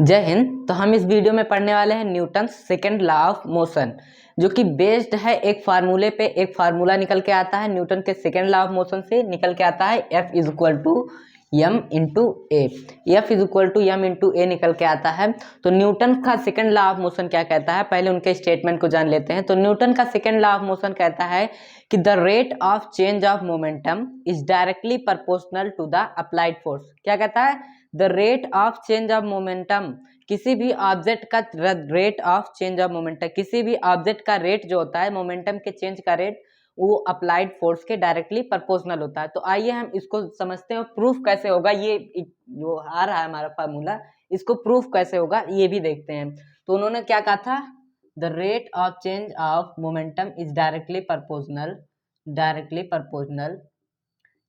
जय हिंद। तो हम इस वीडियो में पढ़ने वाले हैं Newton second law of motion, जो कि बेस्ड है एक फार्मूले पे। एक फार्मूला निकल के आता है न्यूटन के सेकंड लॉ ऑफ मोशन से, निकल के आता है F is equal to m into a. F is equal to m into a निकल के आता है। तो न्यूटन का सेकंड लॉ ऑफ मोशन क्या कहता है, पहले उनके स्टेटमेंट को जान लेते हैं। तो न्यूटन का सेकंड लॉ ऑफ मोशन कहता है कि the rate of change of momentum is directly proportional to the applied force. क्या कहता है? The rate of change of momentum, किसी भी ऑब्जेक्ट का rate of change of momentum, किसी भी ऑब्जेक्ट का रेट जो होता है, मोमेंटम के चेंज का रेट, वो अप्लाइड फोर्स के डायरेक्टली प्रोपोर्शनल होता है। तो आइए हम इसको समझते हैं। प्रूफ कैसे होगा, ये जो आ रहा है हमारा फार्मूला, इसको प्रूफ कैसे होगा ये भी देखते हैं। तो उन्होंने क्या कहा था, the rate of change of momentum is directly proportional.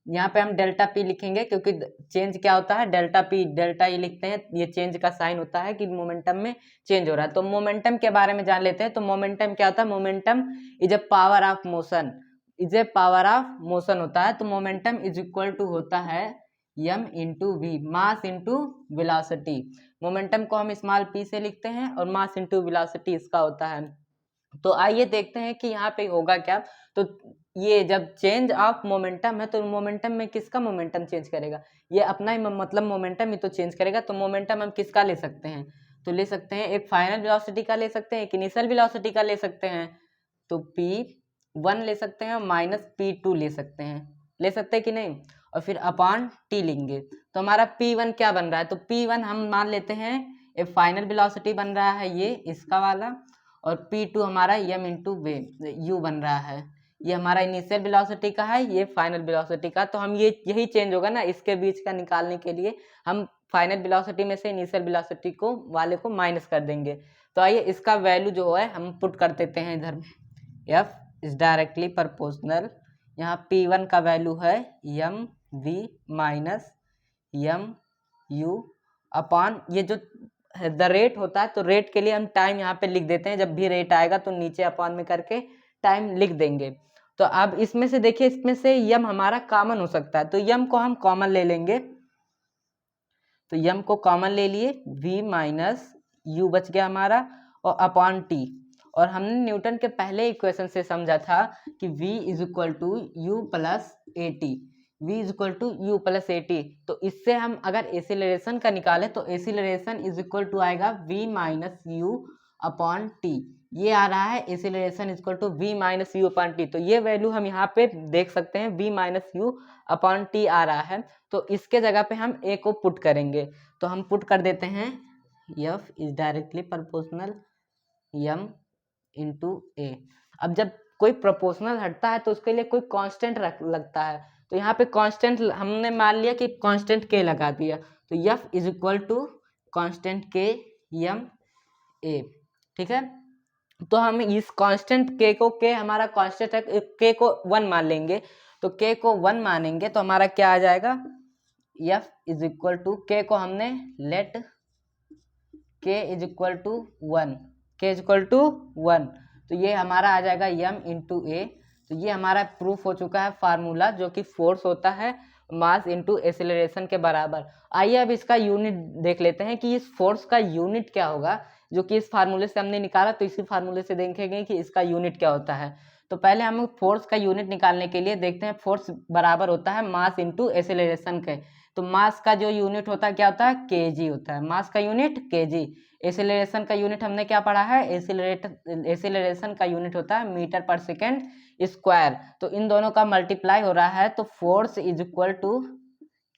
यहाँ पे हम डेल्टा पी लिखेंगे, क्योंकि चेंज क्या होता है, डेल्टा पी, डेल्टा ई लिखते हैं। ये चेंज का साइन होता है कि मोमेंटम में चेंज हो रहा है। तो मोमेंटम के बारे में जान लेते हैं। तो मोमेंटम क्या होता है? Momentum is a power of motion, is a power of motion होता है। तो मोमेंटम इज इक्वल टू होता है m into v, mass into velocity. Momentum को हम स्मॉल p से लिखते हैं और मास इंटू वेलोसिटी इसका होता है। तो आइए देखते हैं कि यहाँ पे होगा क्या। तो ये जब चेंज ऑफ मोमेंटम है, तो मोमेंटम में किसका मोमेंटम चेंज करेगा? ये अपना ही मतलब मोमेंटम ही तो चेंज करेगा। तो मोमेंटम हम किसका ले सकते हैं? तो ले सकते हैं एक फाइनल वेलोसिटी का ले सकते हैं, एक इनिशियल वेलोसिटी का ले सकते हैं। तो P1 ले सकते हैं और माइनस P2 ले सकते हैं कि नहीं? और फिर अपॉन T लेंगे। तो हमारा P1 क्या बन रहा है? तो P1 हम मान लेते हैं एक फाइनल वेलोसिटी बन रहा है, ये इसका वाला। और P2 हमारा m इंटू u बन रहा है। ये हमारा इनिशियल वेलोसिटी का है, ये फाइनल वेलोसिटी का। तो हम यही चेंज होगा ना, इसके बीच का निकालने के लिए हम फाइनल वेलोसिटी में से इनिशियल वेलोसिटी को वाले को माइनस कर देंगे। तो आइए इसका वैल्यू जो है हम पुट कर देते हैं इधर में। F इज डायरेक्टली प्रोपोर्शनल, यहाँ P1 का वैल्यू है m v minus m u upon, ये जो द रेट होता है, तो रेट के लिए हम टाइम यहाँ पे लिख देते हैं। जब भी रेट आएगा तो नीचे अपॉन में करके टाइम लिख देंगे। तो अब इसमें से देखिए, इसमें से यम हमारा कॉमन हो सकता है, तो यम को हम कॉमन ले लेंगे। तो यम को कॉमन ले लिए, v माइनस यू बच गया हमारा, और अपॉन टी। और हमने न्यूटन के पहले इक्वेशन से समझा था कि v is equal to u plus a t, v is equal to u plus a t. तो इससे हम अगर एसिलरेशन का निकालें तो एसिलरेशन इज इक्वल टू आएगा v minus u upon t. ये आ रहा है acceleration is equal to v minus u upon t. तो ये वैल्यू हम यहाँ पे देख सकते हैं, v minus u upon t आ रहा है। तो इसके जगह पे हम a को पुट करेंगे। तो हम पुट कर देते हैं F is directly proportional m into a. अब जब कोई प्रोपोर्शनल हटता है तो उसके लिए कोई कांस्टेंट लगता है। तो यहाँ पे कांस्टेंट हमने मान लिया कि कांस्टेंट k लगा दिया। तो F is equal to constant k m a, ठीक है। तो हम इस कांस्टेंट k को, k हमारा कांस्टेंट है, k को 1 मान लेंगे। तो k को 1 मानेंगे तो हमारा क्या आ जाएगा? F is equal to, k को हमने let k is equal to 1, k is equal to 1। तो ये हमारा आ जाएगा m इंटू ए। तो ये हमारा प्रूफ हो चुका है फार्मूला, जो कि फोर्स होता है मास इंटू एसिलरेशन के बराबर। आइए अब इसका यूनिट देख लेते हैं कि इस फोर्स का यूनिट क्या होगा, जो कि इस फार्मूले से हमने निकाला। तो इसी फार्मूले से देखेंगे कि इसका यूनिट क्या होता है। तो पहले हम फोर्स का यूनिट निकालने के लिए देखते हैं, फोर्स बराबर होता है मास इंटू एसिलरेशन के। तो मास का जो यूनिट होता है क्या होता है? केजी होता है, मास का यूनिट केजी। एसिलरेशन का यूनिट हमने क्या पढ़ा है? एसिलरेशन का यूनिट होता है मीटर पर सेकेंड स्क्वायर। तो इन दोनों का मल्टीप्लाई हो रहा है, तो force is equal to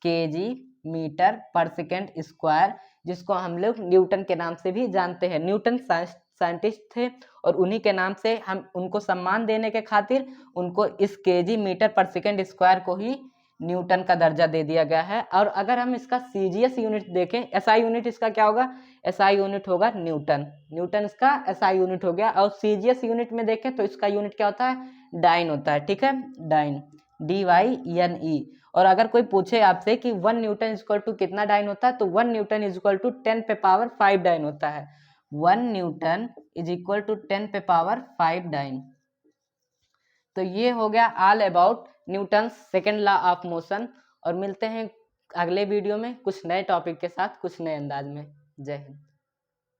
kg metre per second square, जिसको हम लोग न्यूटन के नाम से भी जानते हैं। न्यूटन साइंटिस्ट थे और उन्हीं के नाम से हम उनको सम्मान देने के खातिर उनको इस KG metre per second square को ही न्यूटन का दर्जा दे दिया गया है। और अगर हम इसका सीजीएस यूनिट देखें, एसआई यूनिट इसका क्या होगा? एसआई यूनिट होगा न्यूटन, न्यूटन इसका एसआई यूनिट हो गया। और सीजीएस यूनिट में देखें तो इसका यूनिट क्या होता है? डाइन होता है, ठीक है, डाइन, DYNE। और अगर कोई पूछे आपसे कि 1 न्यूटन इज इक्वल टू कितना डाइन होता है, तो 1 न्यूटन इज इक्वल टू 10 पे पावर 5 डाइन होता है। 1 न्यूटन इज इक्वल टू 10 पे पावर 5 डाइन। तो ये हो गया all about Newton second law of motion. और मिलते हैं अगले वीडियो में कुछ नए टॉपिक के साथ, कुछ नए अंदाज में। जय हिंद।